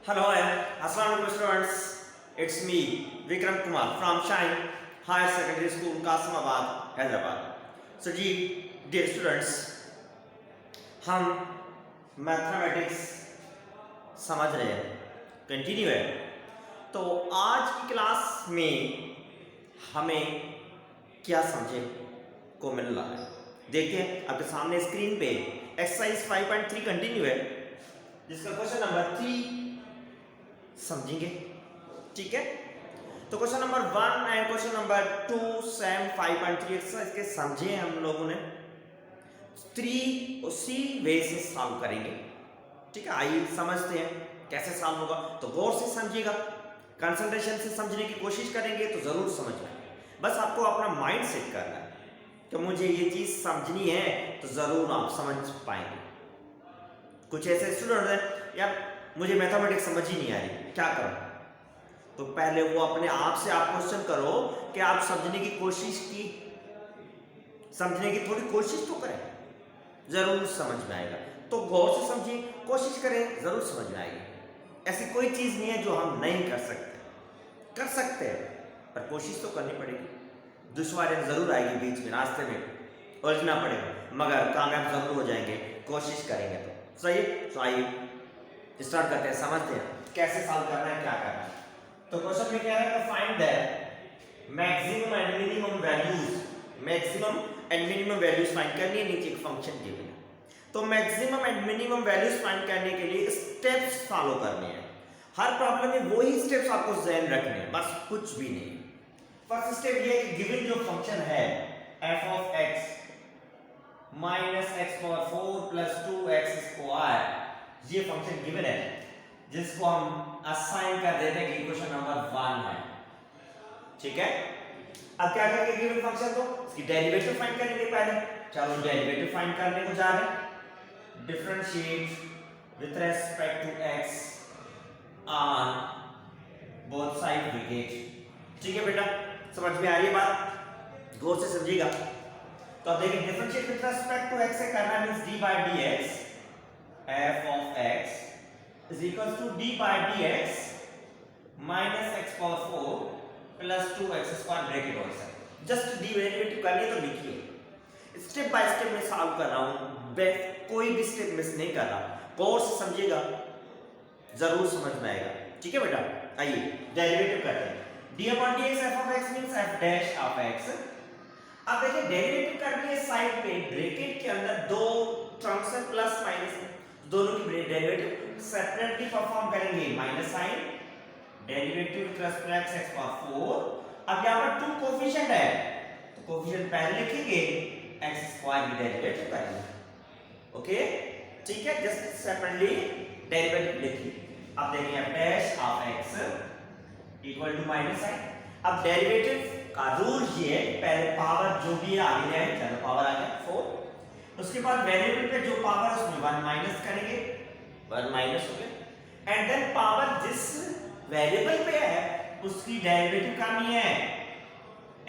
Hello and Assalamualaikum students. It's me Vikram Kumar from Shine Higher Secondary School, Kasimabad, Hyderabad. So ji dear students, हम mathematics समझ रहे हैं, continue है। तो आज की क्लास में हमें क्या समझे को मिल रहा है, देखते हैं। आपके सामने स्क्रीन पे एक्सरसाइज 5.3 कंटिन्यू है, जिसका क्वेश्चन नंबर 3 समझेंगे, ठीक है। तो question number 1 and question number 2 same 5.3 exercise के समझे हम लोगों ने 3 उसी वे से सॉल्व करेंगे, ठीक है। आइए समझते हैं कैसे सॉल्व होगा। तो गौर से समझिएगा, कंसंट्रेशन से समझने की कोशिश करेंगे तो जरूर समझ आएगा। बस आपको अपना माइंड सेट करना है कि मुझे ये चीज समझनी है, तो जरूर आप समझ पाएंगे। कुछ ऐसे स्टूडेंट हैं, यार मुझे मैथमेटिक्स समझ ही नहीं आ रही, क्या करूं? तो पहले वो अपने आप से आप क्वेश्चन करो कि आप समझने की कोशिश की, समझने की थोड़ी कोशिश तो करें, जरूर समझ में आएगा। तो गौर से समझिए, कोशिश करें, जरूर समझ में आएगी। ऐसी कोई चीज नहीं है जो हम नहीं कर सकते, कर सकते हैं, पर कोशिश तो करनी पड़ेगी। दुश्वारियां जरूर आएगी बीच में, रास्ते में उलझना पड़ेगा, मगर कामयाब जरूर हो जाएंगे कोशिश करेंगे तो। सही है। तो आइए स्टार्ट करते हैं, समझते हैं कैसे सॉल्व करना है, क्या करना है। तो क्वेश्चन में क्या है, find the maximum and minimum values, maximum and minimum values find करनी है। नीचे एक फंक्शन गिवन है, तो maximum and minimum values find करने के लिए स्टेप्स फॉलो करने हैं। हर प्रॉब्लम में वही स्टेप्स आपको ध्यान रखने हैं, बस कुछ भी नहीं। फर्स्ट स्टेप ये है कि गिवन जो फंक्शन है f of x minus x power 4 plus 2x square, ये फंक्शन गिवन है, जिसको हम असाइन कर देते हैं कि इक्वेशन नंबर 1 है, ठीक है। अब क्या करेंगे, गिवन फंक्शन को इसकी डेरिवेटिव फाइंड करेंगे पहले। चलो डेरिवेटिव फाइंड करने को जा रहे हैं। Differentiate with respect to x on both side bracket, ठीक है बेटा, समझ में आ रही है बात? गौर से समझिएगा। तो अब देखिए, differentiate with respect to x से करना means d by dx f of x is equals to d by dx minus x power 4 plus 2x square bracket और सब। जस्ट डेरिवेटिव करनी है तो लिखिए। स्टेप बाय स्टेप मैं सॉल्व कर रहा हूं, कोई भी स्टेप मिस नहीं कर रहा। गौर से समझिएगा, जरूर समझ में आएगा, ठीक है बेटा। आइए डेरिवेटिव करते हैं। d upon dx f of x means f dash of x। अब देखिए डेरिवेटिव करनी है साइड पे, ब्रैकेट के अंदर दो टर्म्स है प्लस माइनस, दोनों की डेरिवेटिव सेपरेटली परफॉर्म करेंगे। Minus sign derivative with respect x power 4। अब यहां पर 2 कोफिशिएंट है, तो कोफिशिएंट पहले लिखेंगे, x स्क्वायर की डेरिवेटिव करेंगे, ओके, ठीक है। जस्ट सेपरेटली डेरिवेटिव लिखिए। अब देखिए f dash of x equal to minus sign. अब डेरिवेटिव का रूल ये है, पहले पावर जो भी आगे है, चलो पावर आ गया 4, उसके बाद वेरिएबल पे जो पावर है उसमें 1 माइनस करेंगे, 1 माइनस हो गया। एंड देन पावर जिस वेरिएबल पे है उसकी डेरिवेटिव करनी है,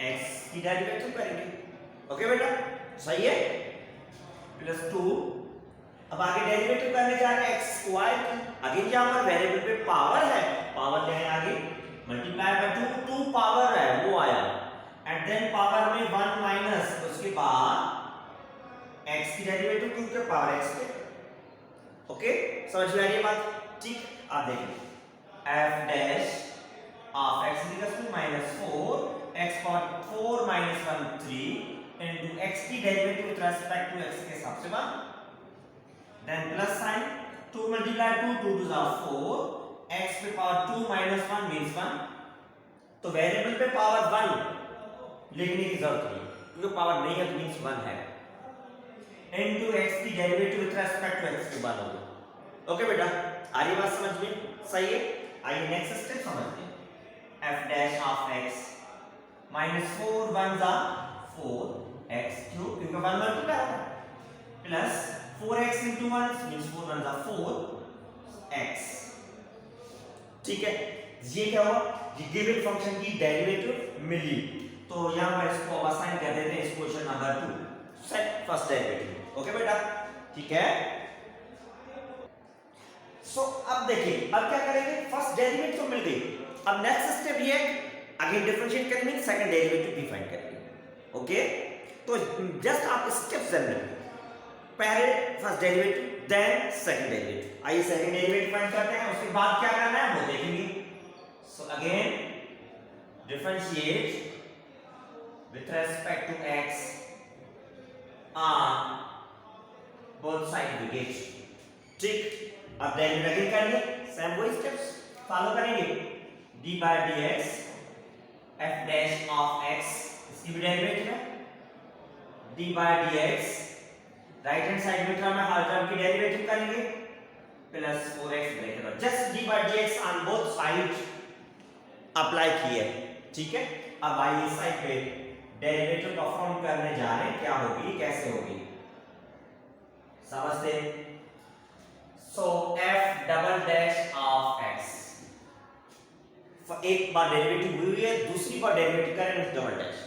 x की डेरिवेटिव करेंगे, ओके बेटा, सही है। प्लस 2। अब आगे डेरिवेटिव करने जा रहे हैं x स्क्वायर की। आगे क्या हमारा वेरिएबल पे पावर है, पावर ले आगे मल्टीप्लाई बाय 2 पावर है वो आया, एंड देन पावर में 1 माइनस, उसके बाद x की डेरिवेटिव क्योंकि पावर x पे, ओके, समझ में आ रही है बात? ठीक। अब देखिए f dash of x equals to -4 x power 4 - 1 3 into x की derivative with respect to x के हिसाब से 1, then plus sign 2 multiply 2 2 2 4 x पे पावर 2 - 1 मींस 1। तो वेरिएबल पे पावर 1 लिखने की जरूरत नहीं, क्योंकि पावर नहीं है तो मींस 1 है, इनटू x की derivative with respect to x के बाद होगा, ओके बेटा, आ रही बात समझ में? सही है। आइए नेक्स्ट स्टेप समझते हैं। f डैश ऑफ x -4 1 जा 4x क्यूब, क्योंकि 1 मल्टीप्लाई होगा, प्लस 4x into 1 मींस 4 1 जा 4x, ठीक है। ये क्या हुआ, ये गिवन फंक्शन की डेरिवेटिव मिली, तो यहां पर इसको असाइन कर देते हैं इस question number 2 set first derivative, okay बेटा, ठीक है। सो अब देखिए, अब क्या करेंगे, फर्स्ट डेरिवेटिव तो मिल गई, अब नेक्स्ट स्टेप ये है अगेन डिफरेंशिएट करेंगे, सेकंड डेरिवेटिव डिफाइन करेंगे। ओके, तो जस्ट आप स्टेप्स जान लें, पहले first derivative then second derivative. आइए सेकंड डेरिवेटिव फाइंड करते हैं, उसके बाद क्या करना है वो देखेंगे। So again differentiate with respect to x on both side bracket, ठीक। अब डेरिवेटिव करेंगे, सेम वही स्टेप्स फॉलो करेंगे, d by dx f dash of x, इसकी भी डेरिवेटिव है, d by dx right hand side में टर्म है, हर टर्म की डेरिवेटिव करेंगे plus 4x bracket, just d by dx on both side apply किए, ठीक है। अब आइए इस साइड पे डेरिवेटिव परफॉर्म करने जा रहे हैं, क्या होगी कैसे होगी समझते। सो f double dash of x, एक बार डेरिवेटिव हुई है, दूसरी बार डेरिवेटिव करेंगे डबल डैश।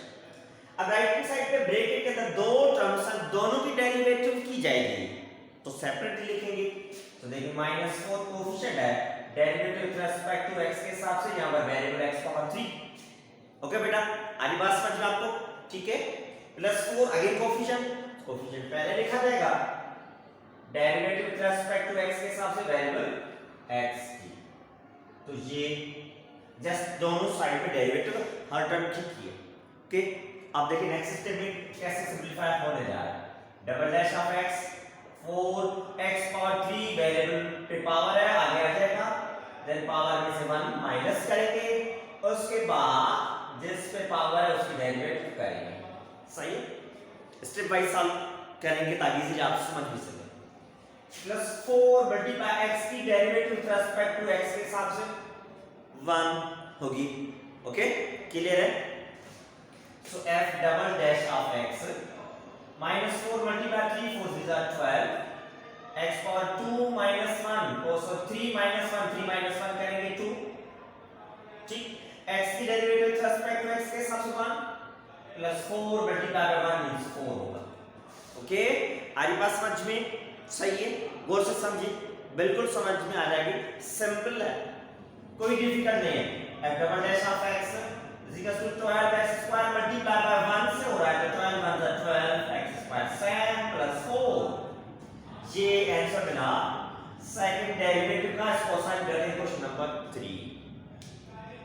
अब राइट हैंड साइड पे ब्रैकेट के अंदर दो टर्म्स हैं, दोनों की डेरिवेटिव की जाएगी तो सेपरेटली लिखेंगे। तो देखिए -4 कोएफिशिएंट है, derivative with respect to x के हिसाब से, यहां पर वेरिएबल x पावर 3। ओके बेटा, आनी बात समझ में आपको, ठीक है। +4 अगेन कोएफिशिएंट, कोएफिशिएंट पहले लिखा जाएगा, derivative with respect to x के हिसाब से वेरिएबल x की, तो ये जस्ट दोनों साइड पे डेरिवेटिव हर टर्म ठीक किए। ओके, अब देखिए नेक्स्ट स्टेप में कैसे सिंपलीफाई होने जा रहा है, double dash of x 4x power 3 variable पे पावर है, आगे आ जाएगा, देन पावर में से 1 माइनस करेंगे, उसके बाद जिस पे पावर है उसकी डेरिवेटिव करेंगे। सही है, स्टेप बाय सॉल्व करेंगे ताकि इजीली आप समझ भी सकें। +4 मल्टीप्लाई x की derivative with respect to x के हिसाब से 1 होगी। ओके, क्लियर है। So f double dash of x -4 multiply 3 4 threes are 12, x power 2 -1 so 3 -1 3 -1 करेंगे 2, ठीक। x की derivative with respect to x के हिसाब से 1 +4 मल्टीप्लाई बाय 1 मींस 4 होगा। ओके, आरी बात समझ में सही है, गौर से समझिए, बिल्कुल समझ में आ जाएगी, सिंपल है, कोई डिफिकल्ट नहीं है। f double dash of x is equal to 12x² multiply by 1 से हो रहा है, तो 12 1 12x² सेम +4, ये आंसर मिला सेकंड डेरिवेटिव का, इसको साइन कर दें क्वेश्चन नंबर 3।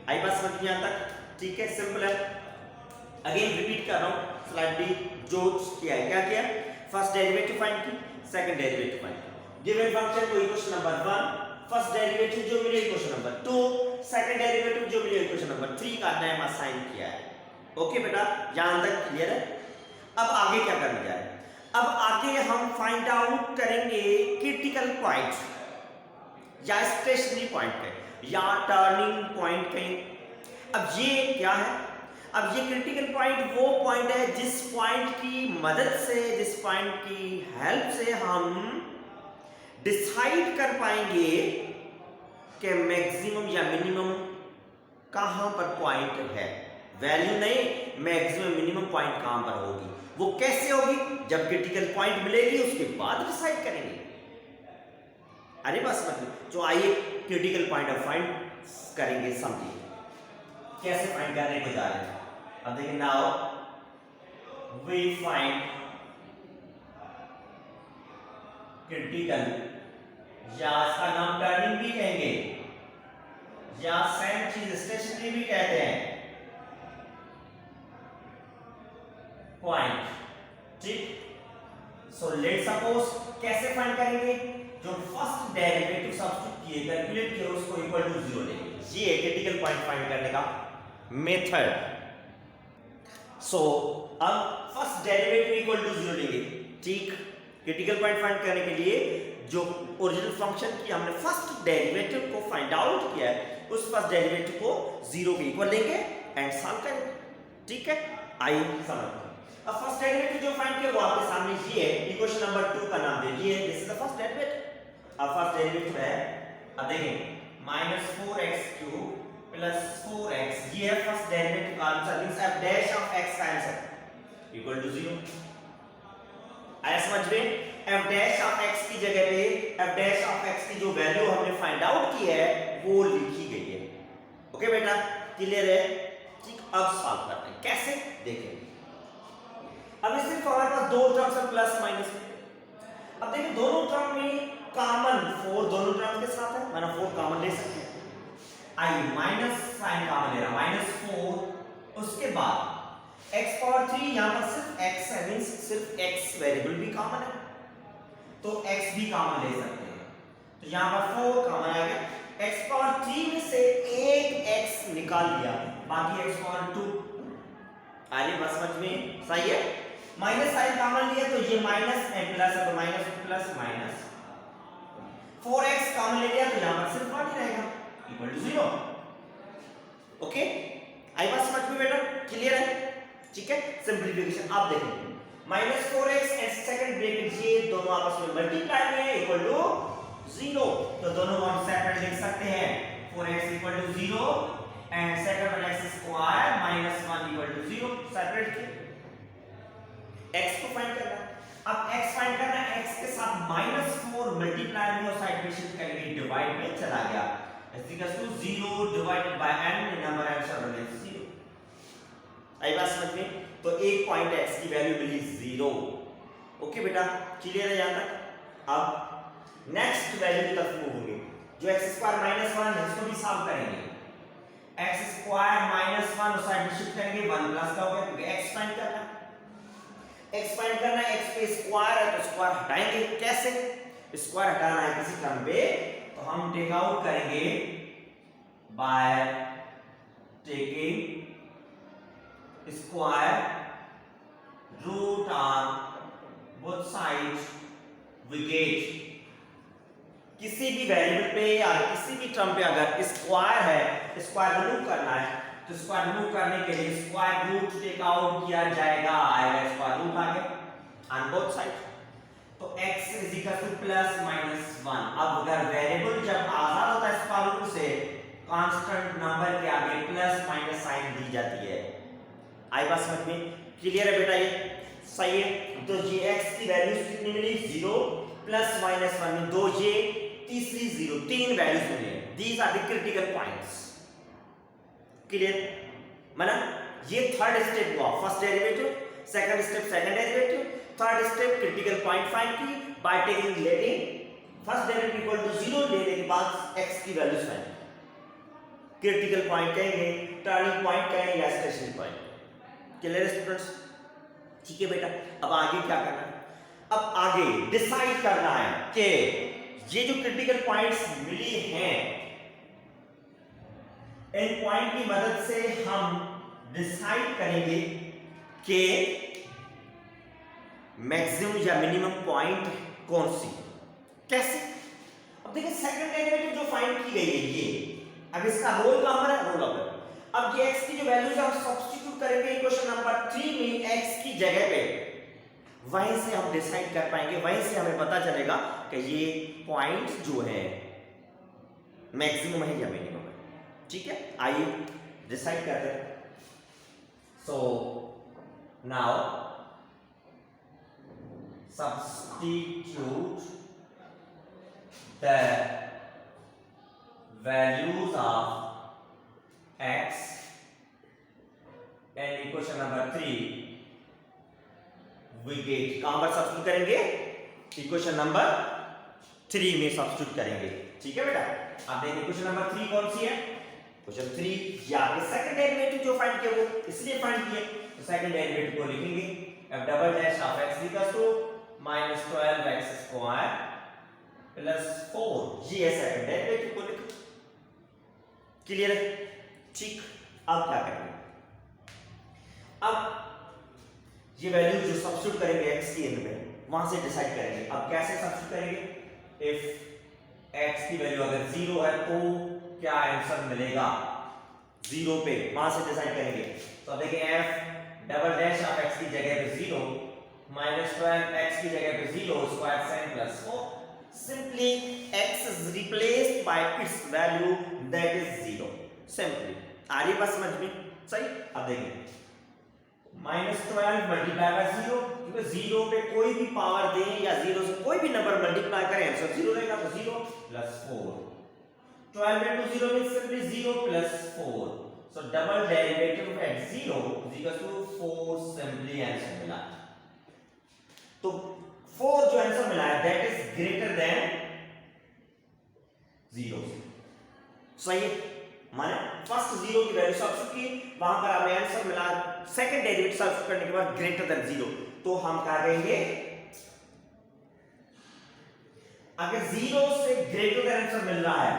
आई बात समझ में यहां तक, ठीक है, सिंपल है। अगेन रिपीट कर रहा हूं स्लाइडली जो किया है, क्या किया, फर्स्ट डेरिवेटिव फाइंड की, सेकंड डेरिवेटिव फाइंड की, गिवन फंक्शन को इक्वेशन नंबर 1, फर्स्ट डेरिवेटिव जो मिले इक्वेशन नंबर 2, सेकंड डेरिवेटिव जो मिले इक्वेशन नंबर 3 का नाम असाइन किया है। ओके बेटा, यहां तक क्लियर है। अब आगे क्या करने जा रहे हैं, अब आगे हम फाइंड आउट करेंगे क्रिटिकल पॉइंट या स्टेशनरी पॉइंट पे या टर्निंग पॉइंट कहीं। अब ये क्या है, अब ये क्रिटिकल पॉइंट वो पॉइंट है जिस पॉइंट की मदद से, जिस पॉइंट की हेल्प से हम डिसाइड कर पाएंगे कि मैक्सिमम या मिनिमम कहां पर पॉइंट है, वैल्यू नहीं, मैक्सिमम मिनिमम पॉइंट कहां पर होगी, वो कैसे होगी, जब क्रिटिकल पॉइंट मिलेगी उसके बाद डिसाइड करेंगे। अरे बस मतलब जो आइए क्रिटिकल पॉइंट ऑफ फाइंड करेंगे, समझिए कैसे फाइंड करने को जा रहे हैं। अब देखिए, नाउ वी फाइंड क्रिटिकल, या इसका नाम टर्निंग भी कहेंगे या सेम चीज स्टेशनरी भी कहते हैं, पॉइंट, ठीक। सो लेट्स सपोज कैसे फाइंड करेंगे, जो फर्स्ट डेरिवेटिव सब्स्टिट्यूट किए, कैलकुलेट किए, उसको इक्वल टू 0 लेंगे। ये क्रिटिकल पॉइंट फाइंड करने का मेथड। सो अब फर्स्ट डेरिवेटिव इक्वल टू 0 लेंगे, ठीक। क्रिटिकल पॉइंट फाइंड करने के लिए जो ओरिजिनल फंक्शन की हमने फर्स्ट डेरिवेटिव को फाइंड आउट किया है, उस फर्स्ट डेरिवेटिव को 0 के इक्वल लेंगे एंड सॉल्व करेंगे, ठीक है। आइए समझते हैं। अब फर्स्ट डेरिवेटिव जो फाइंड किया वो आपके सामने ये है, इक्वेशन नंबर 2 का नाम दे दिए, this is the first derivative. अब फर्स्ट डेरिवेटिव है, अब देखें -4x³ + 4x, ये है फर्स्ट डेरिवेटिव का answer, means f dash of x का आंसर इक्वल टू 0। आया समझ में, एफ डैश ऑफ एक्स की जगह पे एफ डैश ऑफ एक्स की जो वैल्यू हमने फाइंड आउट की है वो लिखी गई है। ओके बेटा, क्लियर है? ठीक, अब सॉल्व करते हैं। कैसे देखें। अब सिर्फ हमारे पास दो टर्म्स है प्लस माइनस में। अब देखिए दोनों टर्म में कॉमन 4 दोनों टर्म के साथ है, माना 4 कॉमन ले सकते हैं। आई माइनस साइन कॉमन ले रहा -4, उसके बाद x पावर 3 यहां पर सिर्फ x है, मींस सिर्फ x वेरिएबल भी कॉमन है तो x भी कॉमन ले सकते हैं। तो यहां पर 4 कॉमन आ गया, x पावर 3 में से एक x निकाल लिया, बाकी x पावर 2 आ रही बस समझ में, सही है। माइनस साइन कॉमन लिया तो ये माइनस है प्लस है तो minus plus minus 4x common ले लिया तो यहां पर सिर्फ 1 ही रहेगा इक्वल टू 0। ओके, आई बात समझ में बेटा, क्लियर है? ठीक है, सिंपलीफिकेशन आप देखें -4x एंड सेकंड ब्रैकेट ये दोनों आपस में मल्टीप्लाई में है इक्वल टू 0, तो दोनों को हम सेपरेट लिख सकते हैं 4x equal to 0 and second वाला x square -1 equal to 0, separate किए। x को फाइंड करना है, अब x फाइंड करना है, x के साथ -4 मल्टीप्लाई में और साइड में शिफ्ट करेंगे, डिवाइड में चला गया x equal to 0 divided by n, number n short में 0। आई बात समझ में? तो एक पॉइंट x की वैल्यू मिली 0। ओके बेटा, क्लियर है यहां तक? अब नेक्स्ट वैल्यू की तरफ मूव होंगे, जो x स्क्वायर -1 है इसको भी सॉल्व करेंगे। x स्क्वायर -1 और साइड में शिफ्ट करेंगे 1 प्लस का हो गया क्योंकि x फाइंड करना है, x फाइंड करना है, x पे स्क्वायर है तो स्क्वायर हटाएंगे। कैसे स्क्वायर हटाना है किसी टर्म पे, तो हम टेक आउट करेंगे by taking square root on both sides, we get किसी भी वेरिएबल पे या किसी भी टर्म पे अगर स्क्वायर है, स्क्वायर रिमूव करना है तो स्क्वायर रिमूव करने के लिए स्क्वायर रूट टेक आउट किया जाएगा, आएगा स्क्वायर रूट आगे ऑन बोथ साइड, तो x इज इक्वल टू +-1। अब अगर वेरिएबल जब आजाद होता है स्क्वायर रूट से, कांस्टेंट नंबर के आगे प्लस माइनस साइन दी जाती है। आई बात समझ में? क्लियर है बेटा? ये सही है। तो ये x की वैल्यूज कितनी मिली 0 +-1 में 2 ये तीसरी 0, 3 वैल्यूज मिले। These are the critical points. Clear? मतलब ये थर्ड स्टेप हुआ, first derivative, second step second derivative, third step critical point find की by taking letting first derivative equal to 0 लेने के बाद x की वैल्यूज फाइंड। क्रिटिकल पॉइंट कहेंगे, turning point कहेंगे या स्टेशनरी पॉइंट। Clear students? ठीक है बेटा, अब आगे क्या करना है? अब आगे डिसाइड करना है कि ये जो क्रिटिकल पॉइंट्स मिली हैं, इन पॉइंट की मदद से हम डिसाइड करेंगे कि मैक्सिमम या मिनिमम पॉइंट कौन सी। कैसे? अब देखिए सेकंड डेरिवेटिव जो फाइंड की गई है ये, अब इसका रोल नंबर है, रोल नंबर। अब ये x की जो वैल्यूज है हम सब्स्टिट्यूट करेंगे इक्वेशन नंबर 3 में x की जगह पे, वहीं से हम डिसाइड कर पाएंगे, वहीं से हमें पता चलेगा कि ये पॉइंट जो है मैक्सिमम है या मिनिमम है। ठीक है, आइए डिसाइड करते हैं। So now substitute the values of x and equation number 3 we get, कहां पर सब्स्टिट्यूट करेंगे? इक्वेशन नंबर 3 में सब्स्टिट्यूट करेंगे। ठीक है बेटा, अब देखिए इक्वेशन नंबर 3 कौन सी है? इक्वेशन 3 या सेकंड डेरिवेटिव जो फाइंड किया वो इसलिए फाइंड किए, तो सेकंड डेरिवेटिव को लिखेंगे f double dash of x equals to -12x square plus 4, ये सेकंड डेरिवेटिव को लिखो। क्लियर है? ठीक, अब क्या करेंगे? अब ये वैल्यू जो सब्स्टिट्यूट करेंगे x की एंड में, वहां से डिसाइड करेंगे। अब कैसे सब्स्टिट्यूट करेंगे? इफ x की वैल्यू अगर 0 है तो क्या आंसर मिलेगा 0 पे, वहां से डिसाइड करेंगे। तो देखिए f double dash of x की जगह पे 0, -12x की जगह पे 0, square sine plus 4, simply x is replaced by its value that is 0, simply. आ रही बात समझ में? सही। अब देखिए -12 मल्टीप्लाई बाय 0, क्योंकि 0 पे कोई भी पावर दें या 0 से कोई भी नंबर मल्टीप्लाई करें आंसर 0 रहेगा, तो 0 + 4, 12 into 0 means simply 0 + 4, so double derivative at 0 is equal to 4, simply answer मिला। तो 4 जो आंसर मिला है दैट इज ग्रेटर देन 0, सही है। माने फर्स्ट 0 की वैल्यू सब्स्टिट्यूट की, वहां पर हमें आंसर मिला, सेकंड डेरिवेटिव सब्स्टिट्यूट करने के बाद ग्रेटर देन 0, तो हम क्या कहेंगे, अगर 0 से ग्रेटर देन आंसर मिल रहा है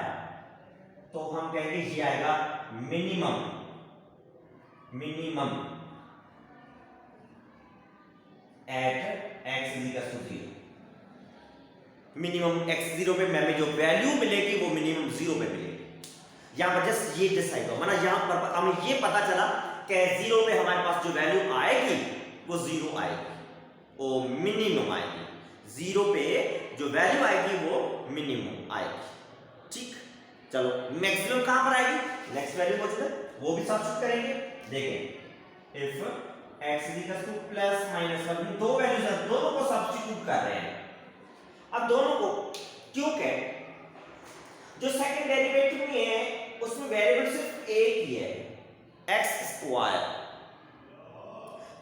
तो हम कहेंगे ये आएगा minimum at x = 0। Minimum x 0 पे हमें जो वैल्यू मिलेगी वो मिनिमम 0 पे मिलेगी। यहां पर जस्ट ये डिसाइड हो, माना यहां पर हमें ये पता चला कि 0 पे हमारे पास जो वैल्यू आएगी वो 0 आएगी, वो मिनिमम आएगी। 0 पे जो वैल्यू आएगी वो मिनिमम आएगी, ठीक। चलो मैक्सिमम कहां पर आएगी, नेक्स्ट वैल्यू मौजूद है वो भी सब्स्टिट्यूट करेंगे। देखें इफ x = +-1, दो वैल्यूज हैं, दोनों को सब्स्टिट्यूट कर रहे हैं। अब दोनों को क्योंकि जो सेकंड डेरिवेटिव में है उसमें वेरिएबल सिर्फ एक ही है, x²,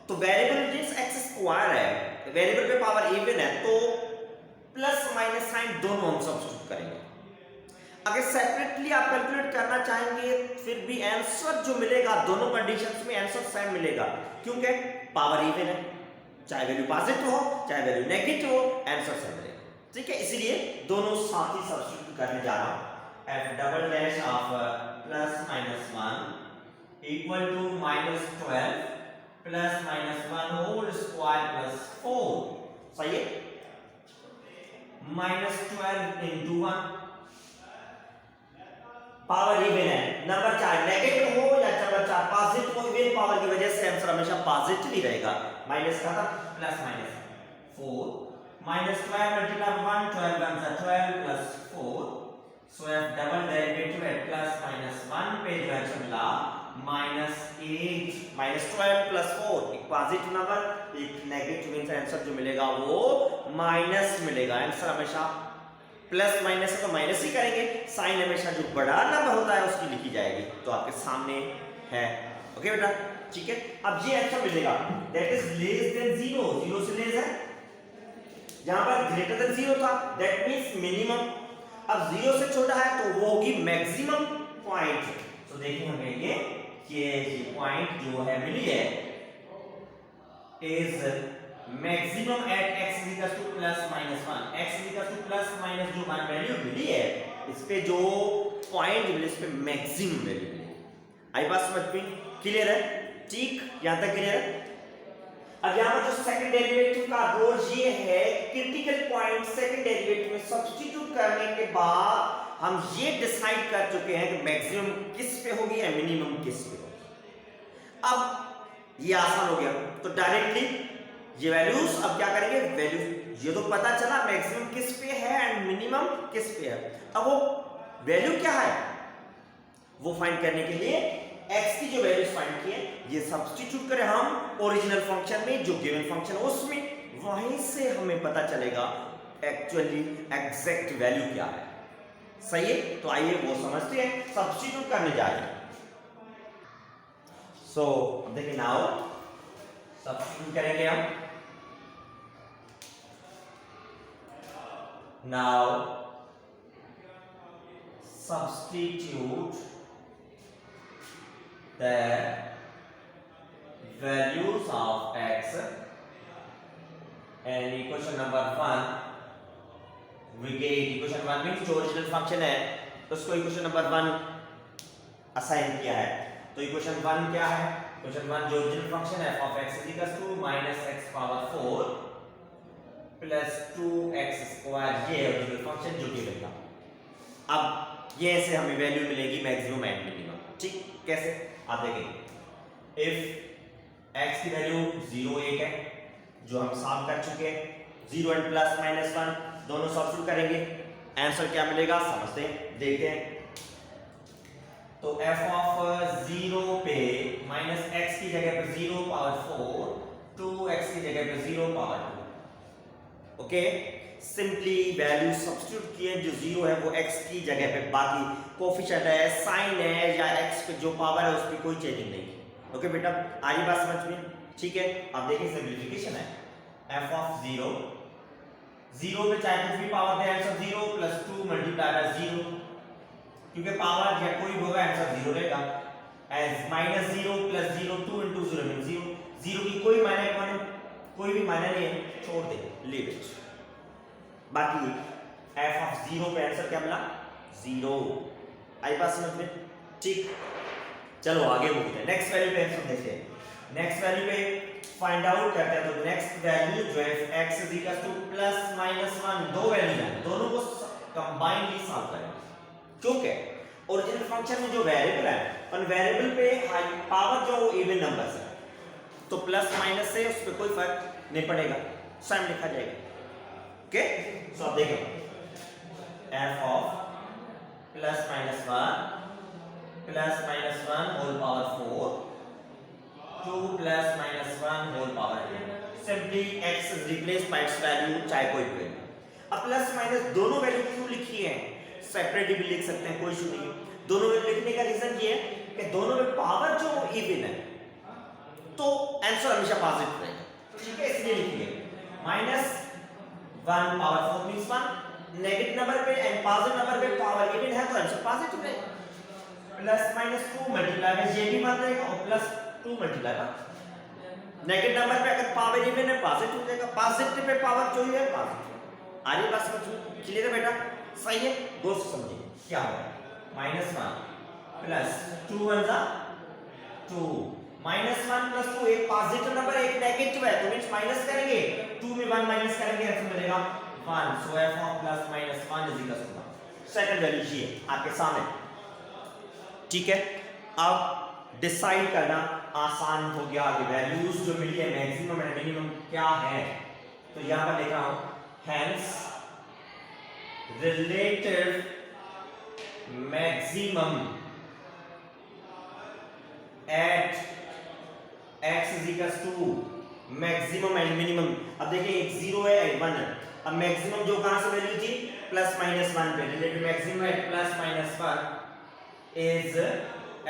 तो वेरिएबल जिस x² है, वेरिएबल पे पावर इवन है, तो प्लस-माइनस साइन दोनों हम सब्स्टिट्यूट करेंगे। अगर सेपरेटली आप कैलकुलेट करना चाहेंगे फिर भी आंसर जो मिलेगा दोनों कंडीशंस में आंसर सेम मिलेगा, क्योंकि पावर इवन है, चाहे वैल्यू पॉजिटिव हो चाहे वैल्यू नेगेटिव हो, आंसर सेम मिलेगा, ठीक है। इसलिए दोनों साथ ही सब्स्टिट्यूट करने जा रहा हूं। f double dash of +-1 equal to -12 +-1 whole square +4, सही है। -12 into 1, पावर इवन है, नंबर चाहे नेगेटिव हो या नंबर चाहे पॉजिटिव हो, इवन पावर की वजह से आंसर हमेशा पॉजिटिव ही रहेगा। माइनस का था +-4 -12 मल्टीप्लाई 1, 12 1 12 +4, सो f डबल डेरिवेटिव है +-1 पे जो है मिला -8, -12 +4, एक पॉजिटिव नंबर एक नेगेटिव, मींस आंसर जो मिलेगा वो माइनस मिलेगा। आंसर हमेशा प्लस माइनस है तो माइनस ही करेंगे, साइन हमेशा जो बड़ा नंबर होता है उसकी लिखी जाएगी, तो आपके सामने है। ओके बेटा, ठीक है। अब ये आंसर मिलेगा दैट इज लेस देन 0, 0 से लेस है, यहां पर ग्रेटर देन 0 था, दैट मींस मिनिमम। अब 0 से छोटा है तो वो होगी मैक्सिमम पॉइंट। तो देखिए हमें ये पॉइंट जो है मिली है is maximum eight x = +-1, x = +- जो मान वैल्यू मिली है इस पे जो पॉइंट मिले इस पे मैक्सिमम वैल्यू मिली। आई बात समझ में क्लियर है, ठीक, यहां तक क्लियर है। अब यहां पर जो सेकंड डेरिवेटिव का रोल ये है, क्रिटिकल पॉइंट सेकंड डेरिवेटिव में सब्स्टिट्यूट करने के बाद हम ये डिसाइड कर चुके हैं कि मैक्सिमम किस पे होगी या मिनिमम किस पे होगी। अब ये आसान हो गया, तो डायरेक्टली ये वैल्यूज अब क्या करेंगे, वैल्यू ये तो पता चला मैक्सिमम किस पे है एंड मिनिमम किस पे है। अब वो वैल्यू क्या है वो फाइंड करने के लिए x की जो वैल्यूज फाइंड की है ये सब्स्टिट्यूट करें हम ओरिजिनल फंक्शन में, जो गिवन फंक्शन है उसमें, वहीं से हमें पता चलेगा एक्चुअली एग्जैक्ट वैल्यू क्या है, सही है। तो आइए वो समझते हैं, सब्स्टिट्यूट करने जा रहे हैं। सो देखिए नाउ सब्स्टिट्यूट करेंगे हम। Now substitute the values of x and equation number 1 we get equation 1 means जो ओरिजिनल फंक्शन है उसको इक्वेशन नंबर 1 असाइन किया है। तो इक्वेशन 1 क्या है, इक्वेशन 1 जो ओरिजिनल फंक्शन है f of x = -x⁴ plus 2x² ये ओरिजिनल फंक्शन जो गिवन था। अब ये ऐसे हमें वैल्यू मिलेगी मैक्सिमम एंड मिनिमम, ठीक, कैसे आप देखेंगे। इफ x की वैल्यू 0 1 है जो हम सॉल्व कर चुके हैं, 0 एंड +-1 दोनों सब्स्टिट्यूट करेंगे, आंसर क्या मिलेगा समझते हैं, देखते हैं। तो f ऑफ 0 पे माइनस x की जगह पे 0 पावर 4, 2x की जगह पे 0 power 2। Okay, simply value substitute किए, जो 0 है वो x की जगह पे, बाकी कोफिशिएंट है, साइन है या x पे जो पावर है उसकी कोई चेंजिंग नहीं। ओके बेटा, आगे बात समझ में? ठीक है, अब देखिए सिंपलीफिकेशन है। f ऑफ 0 पे चाहे कुछ भी power they, answer 0 plus 2 multiply by 0, क्योंकि पावर या कोई भी होगा आंसर 0 रहेगा। As minus 0 plus 0, 2 into 0 means 0। 0 की कोई कोई भी मायने नहीं है, छोड़ दे, लीव इट। बाकी f ऑफ 0 पे आंसर क्या मिला? 0। आई बात समझ में? ठीक, चलो आगे बढ़ते हैं, नेक्स्ट वैल्यू पे आंसर देखते हैं। नेक्स्ट वैल्यू पे फाइंड आउट करते हैं। तो नेक्स्ट वैल्यू जो है x is equal to plus minus 1, दो वैल्यू है, दोनों को कंबाइनली सॉल्व करें। क्योंकि ओरिजिनल फंक्शन में जो वेरिएबल है, उन वेरिएबल पे पावर जो इवन नंबर्स है, तो प्लस माइनस से उस पे कोई फर्क नहीं पड़ेगा, सेम लिखा जाएगा। ओके, सो अब देखें f of plus minus 1 whole power 4, 2 plus minus 1 whole power 8। Simply x is replaced by its value, चाहे कोई भी। अब प्लस माइनस दोनों वैल्यू क्यों लिखी है? सेपरेटली भी लिख सकते हैं, कोई इशू नहीं है। दोनों में लिखने का रीजन ये है कि दोनों में पावर जो इवन है, तो आंसर हमेशा पॉजिटिव रहेगा। ठीक है, इसलिए लिखिए minus 1 power 4 means 1, negative number पे एंड पॉजिटिव नंबर पे पावर इवन है तो आंसर पॉजिटिव रहेगा। प्लस माइनस 2 मल्टीप्लाई में ये भी बन जाएगा और प्लस 2 मल्टीप्लाई में नेगेटिव नंबर पे अगर पावर इवन है पॉजिटिव हो जाएगा, पॉजिटिव पे पावर जो है पॉजिटिव। आगे बात समझो, क्लियर है बेटा? सही है, दोस्त समझिए क्या होगा। माइनस 1 प्लस 2 1 जा 2, माइनस 1 प्लस 2, एक पॉजिटिव नंबर एक नेगेटिव है तो मींस माइनस करेंगे, 2 में 1 माइनस करेंगे, आंसर मिलेगा 1। So f of plus minus 1 is equal to 1। Second value ये आपके सामने। ठीक है, अब डिसाइड करना आसान हो गया कि वैल्यूज जो मिली है मैक्सिमम एंड मिनिमम क्या है। तो यहां पर लिख रहा हूं hence relative maximum at x is equals to maximum and minimum। अब देखिए एक 0 है एक 1 है। अब मैक्सिमम जो कहां से वैल्यू थी प्लस माइनस 1 पे, relative maximum at plus minus 1 is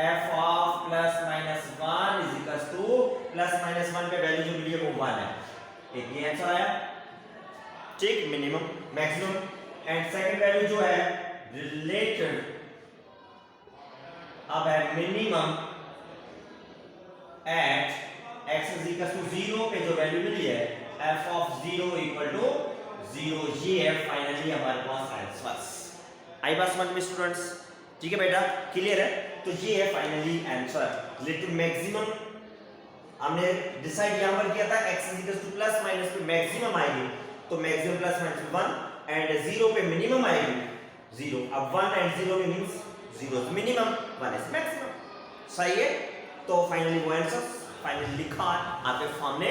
f of plus minus 1 is equal to plus minus 1 पे वैल्यू जो मिली है वो 1 है। एक ये आंसर आया। ठीक, minimum maximum and second value जो है रिलेटेड, अब है minimum at x is equal to 0 पे जो वैल्यू मिली है f ऑफ 0 इक्वल टू 0। ये है फाइनली हमारे पास आंसर। आई बात समझ में स्टूडेंट्स? ठीक है बेटा, क्लियर है? तो ये है फाइनली आंसर। रिलेटिव मैक्सिमम हमने डिसाइड यहां पर किया था x is equal to plus minus पे मैक्सिमम आएगी, तो मैक्सिमम प्लस माइनस 1 एंड 0 पे मिनिमम आएगी 0। अब 1 एंड 0 में means 0 is minimum, 1 is maximum. सही है, तो फाइनली वो आंसर फाइनली लिखा आपके सामने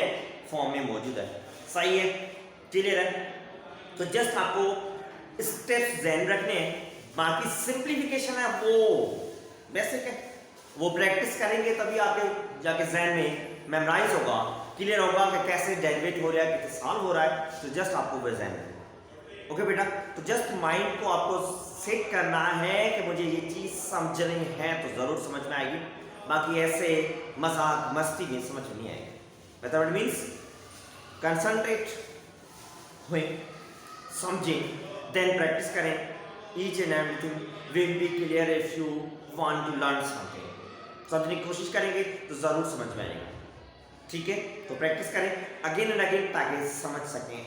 फॉर्म में मौजूद है। सही है, क्लियर है? तो जस्ट आपको स्टेप्स ध्यान रखने हैं, बाकी सिंपलीफिकेशन है वो बेसिक है, वो प्रैक्टिस करेंगे तभी आपके जाके जहन में मेमोराइज होगा, क्लियर होगा कि कैसे डेरिवेट हो रहा है, कितने साल हो रहा है। तो जस्ट आपको वो जहन में, ओके बेटा, तो जस्ट माइंड को आपको सेट करना है कि मुझे ये चीज़ समझनी है तो ज़रूर समझ में आएगी, बाकी ऐसे मजाक मस्ती में समझ नहीं आएगी। मतलब इट मीन्स कंसंट्रेट हुए, समझें, देन प्रैक्टिस करें। Each and everything will be clear if you want to learn something. समझने की कोशिश करेंगे तो ज़रूर समझ में आएगा। ठीक है, तो प्रैक्टिस करें अगेन एंड अगेन ताकि समझ सकें,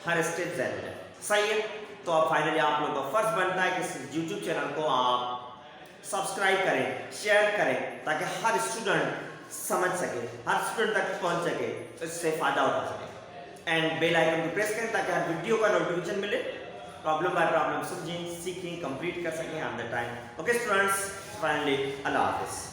हर स्टेप ज़रूर है। सही है, तो अब फाइनली आप लोगों का फर्ज बनता है कि इस यूट्यूब चैनल को आप सब्सक्राइब करें, शेयर करें, ताकि हर स्टूडेंट समझ सके, हर स्टूडेंट तक पहुंच सके, तो इससे फायदा उठा सके। एंड बेल आइकन को प्रेस करें ताकि हर वीडियो का नोटिफिकेशन मिले, प्रॉब्लम बाय प्रॉब्लम समझें, सीखें, कंप्लीट कर सकें on the time. Okay students, finally अल्लाह हाफिज़।